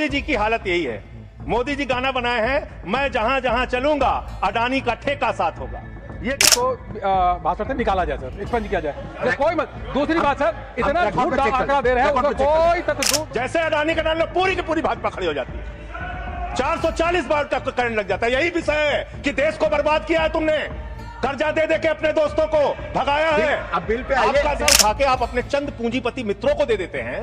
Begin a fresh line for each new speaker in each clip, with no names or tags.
मोदी जी की हालत यही है। मोदी जी गाना बनाए हैं, मैं जहां जहां चलूंगा अडानी का ठेका साथ होगा। ये
तो भाषण से निकाला जाए सर, एक्सपंज किया जाए, कोई मत। दूसरी बात सर, इतना झूठ का आंकड़ा दे रहे हैं, उसका कोई तथ्य।
जैसे अडानी का डाल पूरी की पूरी भाजपा खड़ी हो जाती है, 440 बार तक करंट लग जाता है। यही विषय है कि देश को बर्बाद किया है तुमने, कर्जा दे दे के अपने दोस्तों को भगाया है।
अब बिल पे
आपका कर्जा उठा के आप अपने चंद पूंजीपति मित्रों को दे देते हैं,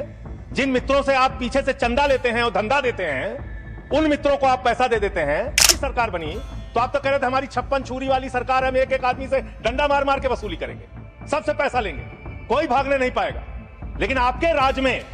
जिन मित्रों से आप पीछे से चंदा लेते हैं और धंधा देते हैं, उन मित्रों को आप पैसा दे देते हैं। सरकार बनी तो आप तो कह रहे थे हमारी 56 छुरी वाली सरकार है, हम एक एक आदमी से डंडा मार मार के वसूली करेंगे, सबसे पैसा लेंगे, कोई भागने नहीं पाएगा। लेकिन आपके राज में,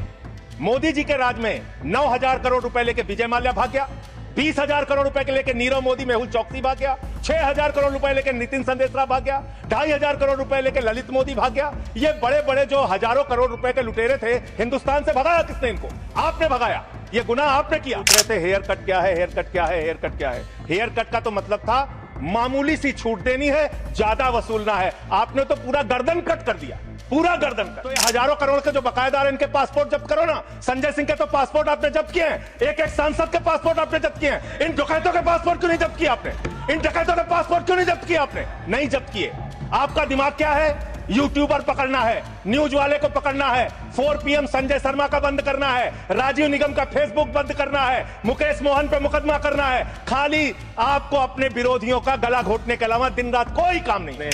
मोदी जी के राज में 9,000 करोड़ रुपए लेके विजय माल्या भाग गया, 20,000 करोड़ रुपए के लेके नीरव मोदी मेहुल चौकसी भाग गया, 6,000 करोड़ रुपए लेके नितिन संदेशरा भाग गया, 2,500 करोड़ रुपए लेके ललित मोदी भाग गया। ये बड़े बड़े जो हजारों करोड़ रुपए के लुटेरे थे, हिंदुस्तान से भगाया किसने इनको? आपने भगाया। ये गुनाह आपने किया। कहते हेयर कट क्या है, हेयर कट क्या है, हेयर कट क्या है। हेयर कट का तो मतलब था मामूली सी छूट देनी है, ज्यादा वसूलना है। आपने तो पूरा गर्दन कट कर दिया, पूरा गर्दन कट। तो ये हजारों करोड़ के जो बकायेदार इनके पासपोर्ट जब्त करो ना। संजय सिंह के तो पासपोर्ट आपने जब्त किए हैं, एक एक सांसद के पासपोर्ट आपने जब्त किए हैं। इन डकैतों के पासपोर्ट क्यों नहीं जब्त किए आपने? इन डकैतों के पासपोर्ट क्यों नहीं जब्त किए आपने? नहीं जब्त किए। आपका दिमाग क्या है? यूट्यूबर पकड़ना है, न्यूज वाले को पकड़ना है, 4 PM संजय शर्मा का बंद करना है, राजीव निगम का फेसबुक बंद करना है, मुकेश मोहन पे मुकदमा करना है। खाली आपको अपने विरोधियों का गला घोटने के अलावा दिन रात कोई काम नहीं है।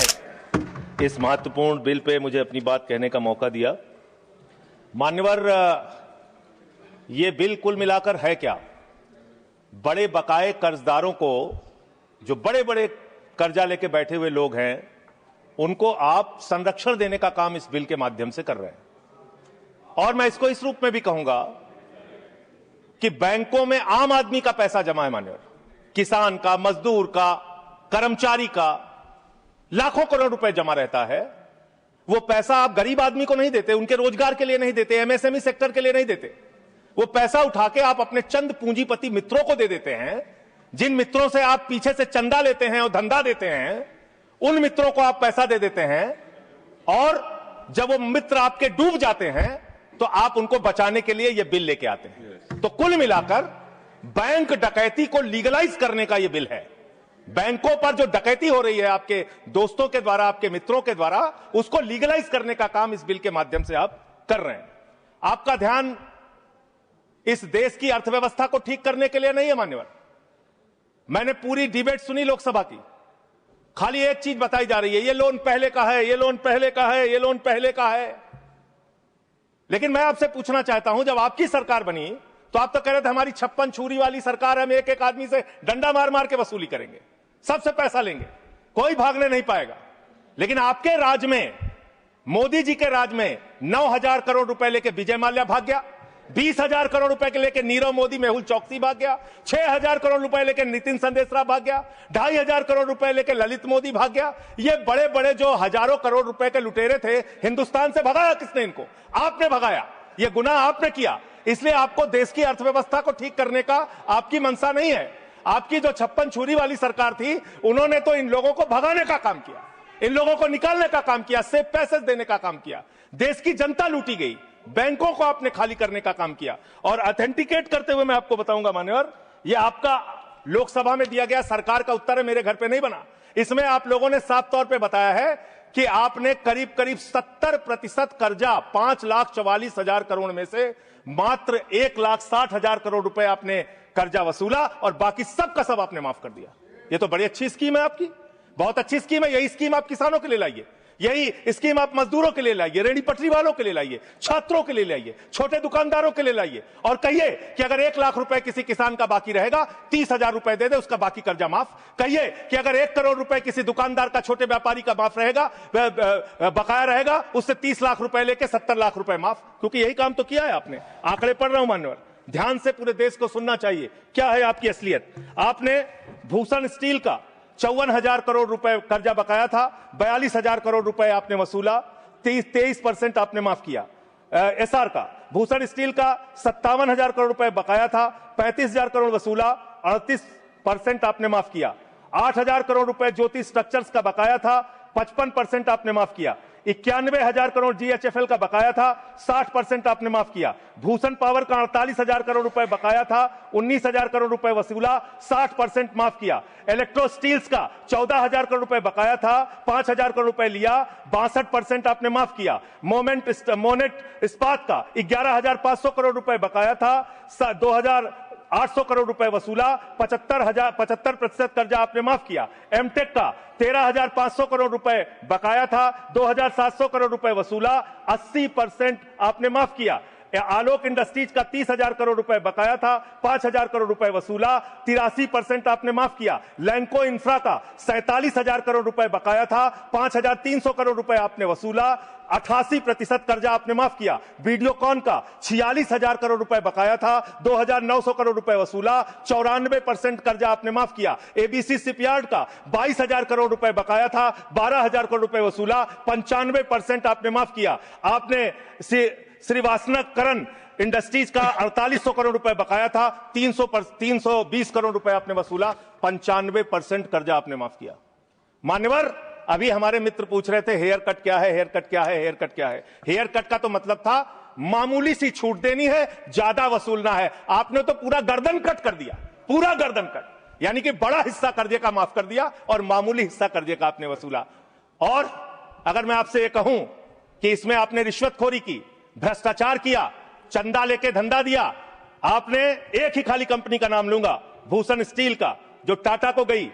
इस महत्वपूर्ण बिल पे मुझे अपनी बात कहने का मौका दिया। मान्यवर, ये बिल कुल मिलाकर है क्या? बड़े बकाए कर्जदारों को, जो बड़े बड़े कर्जा लेके बैठे हुए लोग हैं, उनको आप संरक्षण देने का काम इस बिल के माध्यम से कर रहे हैं। और मैं इसको इस रूप में भी कहूंगा कि बैंकों में आम आदमी का पैसा जमा है, मान्यवर, किसान का, मजदूर का, कर्मचारी का, लाखों करोड़ रुपए जमा रहता है। वो पैसा आप गरीब आदमी को नहीं देते, उनके रोजगार के लिए नहीं देते, MSME सेक्टर के लिए नहीं देते। वो पैसा उठा के आप अपने चंद पूंजीपति मित्रों को दे देते हैं, जिन मित्रों से आप पीछे से चंदा लेते हैं और धंधा देते हैं, उन मित्रों को आप पैसा दे देते हैं। और जब वो मित्र आपके डूब जाते हैं तो आप उनको बचाने के लिए ये बिल लेके आते हैं। तो कुल मिलाकर बैंक डकैती को लीगलाइज करने का ये बिल है। बैंकों पर जो डकैती हो रही है आपके दोस्तों के द्वारा, आपके मित्रों के द्वारा, उसको लीगलाइज करने का काम इस बिल के माध्यम से आप कर रहे हैं। आपका ध्यान इस देश की अर्थव्यवस्था को ठीक करने के लिए नहीं है, मान्यवर। मैंने पूरी डिबेट सुनी लोकसभा की, खाली एक चीज बताई जा रही है, ये लोन पहले का है, ये लोन पहले का है, ये लोन पहले का है। लेकिन मैं आपसे पूछना चाहता हूं, जब आपकी सरकार बनी तो आप तो कह रहे थे हमारी 56 छुरी वाली सरकार है, हम एक एक आदमी से डंडा मार मार के वसूली करेंगे, सबसे पैसा लेंगे, कोई भागने नहीं पाएगा। लेकिन आपके राज में, मोदी जी के राज में 9,000 करोड़ रुपए लेके विजय माल्या भाग गया, 20,000 करोड़ रुपए के लेके नीरव मोदी मेहुल चौकसी भाग गया, 6,000 करोड़ रुपए लेके नितिन संदेशरा भाग गया, 2,500 करोड़ रुपए लेके ललित मोदी भाग गया। ये बड़े बड़े जो हजारों करोड़ रुपए के लुटेरे थे, हिंदुस्तान से भगाया किसने इनको? आपने भगाया। ये गुनाह आपने किया। इसलिए आपको देश की अर्थव्यवस्था को ठीक करने का आपकी मंशा नहीं है। आपकी जो 56 छुरी वाली सरकार थी, उन्होंने तो इन लोगों को भगाने का काम किया, इन लोगों को निकालने का काम किया, सेफ पैसेज देने का काम किया। देश की जनता लूटी गई, बैंकों को आपने खाली करने का काम किया। और ऑथेंटिकेट करते हुए मैं आपको बताऊंगा मान्यवर, ये आपका लोकसभा में दिया गया सरकार का उत्तर है, मेरे घर पे नहीं बना। इसमें आप लोगों ने साफ तौर पे बताया है कि आपने करीब करीब 70% कर्जा, 5,44,000 करोड़ में से मात्र 1,60,000 करोड़ रुपए आपने कर्जा वसूला और बाकी सब का सब आपने माफ कर दिया। ये तो बड़ी अच्छी स्कीम है आपकी, बहुत अच्छी स्कीम है। यही स्कीम आप किसानों के लिए लाइए, यही स्कीम आप मजदूरों के लिए लाइए, रेहड़ी पटरी वालों के लिए लाइए, छात्रों के लिए लाइए, छोटे दुकानदारों के लिए लाइए। और कहिए कि अगर 1 लाख रुपए किसी किसान का बाकी रहेगा, 30,000 रुपए दे दे, उसका बाकी कर्जा माफ। कहिए कि अगर 1 करोड़ रुपए किसी दुकानदार का, छोटे व्यापारी का माफ रहेगा, बकाया रहेगा, उससे 30 लाख रुपए लेके 70 लाख रुपए माफ। क्योंकि यही काम तो किया है आपने। आंकड़े पढ़ रहा हूं मान्यवर, ध्यान से पूरे देश को सुनना चाहिए क्या है आपकी असलियत। आपने भूषण स्टील का 54,000 करोड़ रुपए कर्जा बकाया था, 42,000 करोड़ रुपए आपने वसूला, 23% आपने माफ किया। एसआर का, भूषण स्टील का 57,000 करोड़ रुपए बकाया था, 35,000 करोड़ वसूला, 38% आपने माफ किया। 8,000 करोड़ रुपए ज्योति स्ट्रक्चर्स का बकाया था, 55% आपने माफ किया। 91,000 करोड़ जीएचएफएल का बकाया था, 60% आपने माफ किया। भूषण पावर का 48,000 करोड़ रुपए बकाया था, 19,000 करोड़ रुपए वसूला, 60% माफ किया। इलेक्ट्रो स्टील्स का 14,000 करोड़ रुपए बकाया था, 5,000 करोड़ रुपए लिया, 62% आपने माफ किया। मोनेट इस्पात का 11,500 करोड़ रुपए बकाया था, 2,800 करोड़ रुपए वसूला, 75% कर्जा आपने माफ किया। एमटेक का 13,500 करोड़ रुपए बकाया था, 2,700 करोड़ रुपए वसूला, 80% आपने माफ किया। आलोक इंडस्ट्रीज का 30,000 करोड़ रुपए बकाया था, 5,000 करोड़ रुपए वसूला, 83% आपने माफ किया। लैंको इंफ्रा का 47,000 करोड़ रुपए बकाया था, 5,300 करोड़ रुपए आपने वसूला, 88% कर्जा आपने माफ किया। वीडियोकॉन का 46,000 करोड़ रुपए बकाया था, 2,900 करोड़ रुपए वसूला, 94% कर्जा आपने माफ किया। एबीसी शिपयार्ड का 22,000 करोड़ रुपए बकाया था, 12,000 करोड़ रुपए वसूला, 95% आपने माफ किया। आपने श्रीवास्तव इंडस्ट्रीज का 4800 करोड़ रुपए बकाया था, 320 करोड़ रुपए आपने वसूला, 95% कर्जा आपने माफ किया। मान्यवर, अभी हमारे मित्र पूछ रहे थे हेयर कट क्या है, हेयर कट क्या है, हेयर कट क्या है। हेयर कट का तो मतलब था मामूली सी छूट देनी है, ज्यादा वसूलना है। आपने तो पूरा गर्दन कट कर दिया, पूरा गर्दन कट, यानी कि बड़ा हिस्सा कर्जे का माफ कर दिया और मामूली हिस्सा कर्जे का आपने वसूला। और अगर मैं आपसे यह कहूं कि इसमें आपने रिश्वतखोरी की, भ्रष्टाचार किया, चंदा लेके धंधा दिया। आपने एक ही खाली कंपनी का नाम लूंगा, भूषण स्टील का, जो टाटा को गई,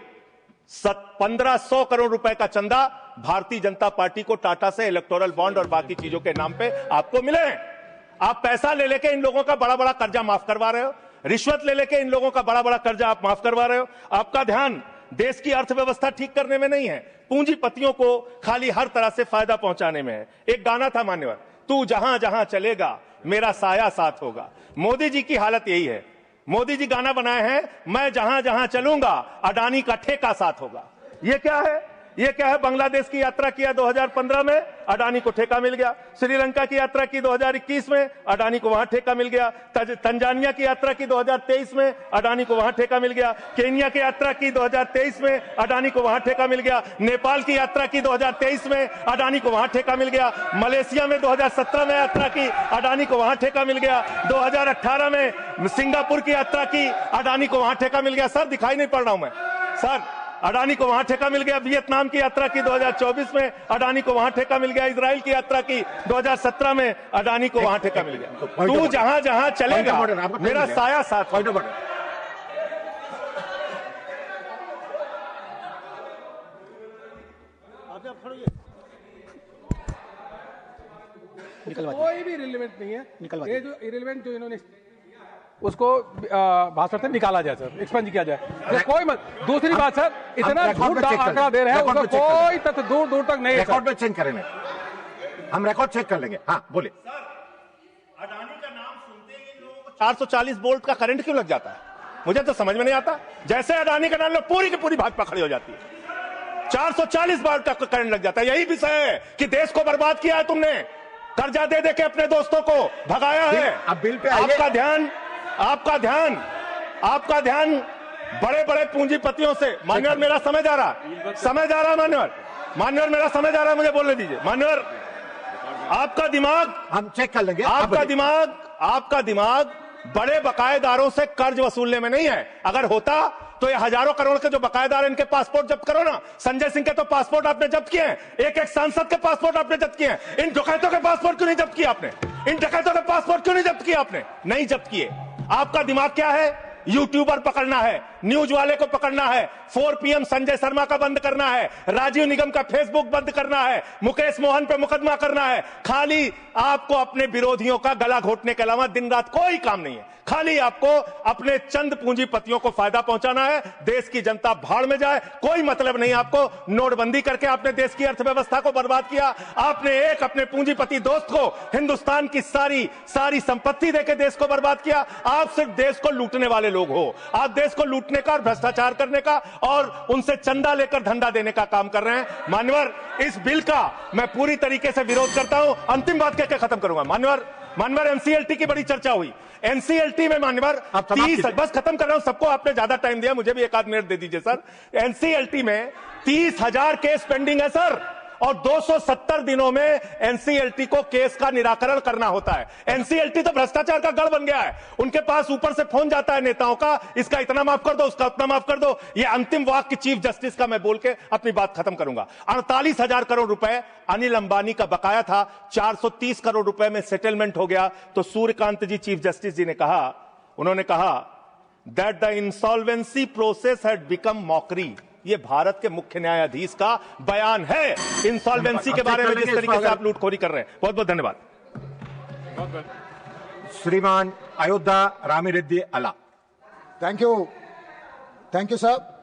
1,500 करोड़ रुपए का चंदा भारतीय जनता पार्टी को टाटा से इलेक्टोरल बॉन्ड और बाकी चीजों के नाम पे आपको मिले हैं। आप पैसा ले लेके इन लोगों का बड़ा बड़ा कर्जा माफ करवा रहे हो, रिश्वत ले लेके इन लोगों का बड़ा बड़ा कर्जा आप माफ करवा रहे हो। आपका ध्यान देश की अर्थव्यवस्था ठीक करने में नहीं है, पूंजीपतियों को खाली हर तरह से फायदा पहुंचाने में है। एक गाना था मान्यवर, तू जहां जहां चलेगा मेरा साया साथ होगा। मोदी जी की हालत यही है। मोदी जी गाना बनाए हैं, मैं जहां जहां चलूंगा अडानी का ठेका साथ होगा। ये क्या है? ये क्या है? बांग्लादेश की यात्रा किया 2015 में, अडानी को ठेका मिल गया। श्रीलंका की यात्रा की 2021 में, अडानी को वहां ठेका मिल गया। तंजानिया की यात्रा की 2023 में, अडानी को वहां ठेका मिल गया। केन्या की यात्रा की 2023 में, अडानी को वहां ठेका मिल गया। नेपाल की यात्रा की 2023 में, अडानी को वहां ठेका मिल गया। मलेशिया में 2017 में यात्रा की, अडानी को वहां ठेका मिल गया। 2018 में सिंगापुर की यात्रा की, अडानी को वहां ठेका मिल गया। सर दिखाई नहीं पड़ रहा हूं मैं सर? अडानी को वहां ठेका मिल गया। वियतनाम की यात्रा की 2024 में, अडानी को वहां ठेका मिल गया। इजराइल की यात्रा की 2017 में, अडानी को वहां ठेका मिल गया। तू जहां जहां चलेगा मेरा साया साथ।
कोई भी रिलेवेंट नहीं है। ये जो इरेलीवेंट जो इन्होंने उसको भाषण से निकाला जाए सर, एक्सपेंज किया जाए। कोई मत। दूसरी बात सर, इतना झूठ आंकड़ा दे रहे हैं, उसका कोई तथ्य दूर दूर तक नहीं है।
रिकॉर्ड में चेक करेंगे, हम रिकॉर्ड चेक कर लेंगे। हाँ बोलिए।
अडानी का नाम सुनते ही लोगों को 440 वोल्ट का करंट क्यों लग जाता है? मुझे तो समझ में नहीं आता। जैसे अडानी का नाम लो, पूरी की पूरी भाजपा खड़ी हो जाती है। 440 वोल्ट का करंट लग जाता है। यही विषय है कि देश को बर्बाद किया है तुमने, कर्जा दे दे के अपने दोस्तों को भगाया है।
अब बिल पे
आपका ध्यान बड़े बड़े पूंजीपतियों से। मान्यवर मेरा समय जा रहा है। मान्यवर मेरा समय जा रहा है, मुझे बोलने दीजिए। मान्यवर, आपका दिमाग,
हम चेक कर लेंगे।
आपका दिमाग बड़े बकायेदारों से कर्ज वसूलने में नहीं है। अगर होता तो ये हजारों करोड़ के जो बकायेदार इनके पासपोर्ट जब्त करो ना। संजय सिंह के तो पासपोर्ट आपने जब्त किए हैं, एक एक सांसद के पासपोर्ट आपने जब्त किए हैं। इन डकैतों के पासपोर्ट क्यों नहीं जब्त किया आपने? इन डकैतों के पासपोर्ट क्यों नहीं जब्त किया आपने? नहीं जब्त किए। आपका दिमाग क्या है? यूट्यूबर पकड़ना है, न्यूज वाले को पकड़ना है, 4 PM संजय शर्मा का बंद करना है, राजीव निगम का फेसबुक बंद करना है, मुकेश मोहन पे मुकदमा करना है। खाली आपको अपने विरोधियों का गला घोटने के अलावा दिन रात कोई काम नहीं है। खाली आपको अपने चंद पूंजीपतियों को फायदा पहुंचाना है। देश की जनता भाड़ में जाए, कोई मतलब नहीं आपको। नोटबंदी करके आपने देश की अर्थव्यवस्था को बर्बाद किया। आपने एक अपने पूंजीपति दोस्त को हिंदुस्तान की सारी संपत्ति देके देश को बर्बाद किया। आप सिर्फ देश को लूटने वाले लोग हो। आप देश को लूटने का, भ्रष्टाचार करने का और उनसे चंदा लेकर धंधा देने का काम कर रहे हैं। मान्यवर, इस बिल का मैं पूरी तरीके से विरोध करता हूं। अंतिम बात कहकर खत्म करूंगा। मान्यवर, एनसीएलटी की बड़ी चर्चा हुई। एनसीएलटी में मान्यवर 30, बस खत्म कर रहा हूं, सबको आपने ज्यादा टाइम दिया, मुझे भी एक आध मिनट दे दीजिए सर। एनसीएलटी में 30,000 केस पेंडिंग है सर। और 270 दिनों में एनसीएलटी को केस का निराकरण करना होता है। एनसीएलटी तो भ्रष्टाचार का गढ़ बन गया है। उनके पास ऊपर से फोन जाता है नेताओं का, इसका इतना माफ कर दो, उसका उतना माफ कर दो। ये अंतिम वाक्य चीफ जस्टिस का मैं बोल के अपनी बात खत्म करूंगा। 48,000 करोड़ रुपए अनिल अंबानी का बकाया था, 430 करोड़ रुपए में सेटलमेंट हो गया। तो सूर्यकांत जी चीफ जस्टिस जी ने कहा, उन्होंने कहा that the insolvency process had become mockery. ये भारत के मुख्य न्यायाधीश का बयान है इंसॉल्वेंसी के बारे में, जिस तरीके से आप लूटखोरी कर रहे हैं। बहुत बहुत धन्यवाद।
श्रीमान अयोध्या रामिरेड्डी अला।
Thank you sir.